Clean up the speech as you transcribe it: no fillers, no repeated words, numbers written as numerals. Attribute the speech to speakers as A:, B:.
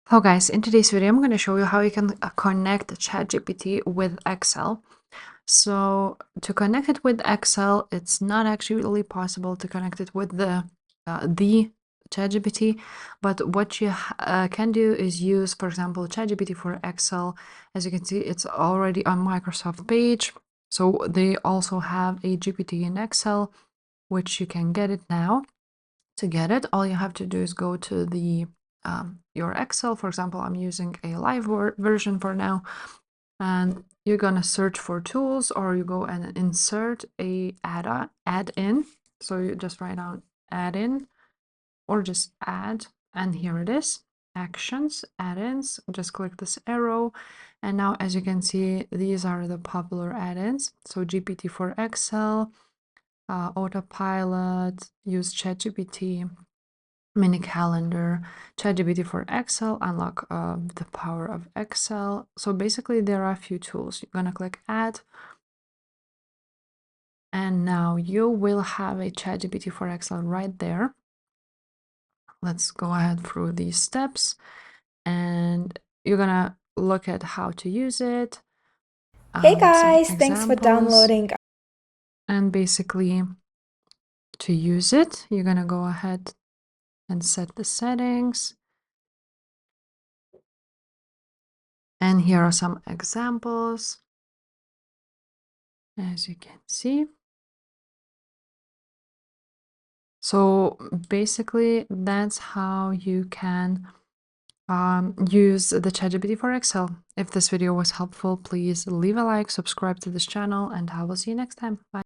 A: Hello guys, in today's video I'm going to show you how you can connect ChatGPT with Excel. So to connect it with Excel, it's not actually really possible to connect it with the ChatGPT, but what you can do is use, for example, ChatGPT for Excel. As you can see, it's already on Microsoft page. So they also have a GPT in Excel, which you can get it now. To get it, all you have to do is go to the your Excel. For example, I'm using a live version for now, and you're gonna search for tools, or you go and insert a add-in. So you just write down add-in, or just add, and here it is, actions, add-ins. Just click this arrow, and now as you can see, these are the popular add-ins. So GPT for Excel, Autopilot, use ChatGPT, mini calendar, ChatGPT for Excel, unlock the power of Excel. So basically there are a few tools. You're gonna click add, and now you will have a ChatGPT for Excel right there. Let's go ahead through these steps, and you're gonna look at how to use it.
B: Hey guys, thanks for
A: Examples.
B: downloading.
A: And basically to use it, you're gonna go ahead and set the settings. And here are some examples, as you can see. So basically, that's how you can use the ChatGPT for Excel. If this video was helpful, please leave a like, subscribe to this channel, and I will see you next time. Bye.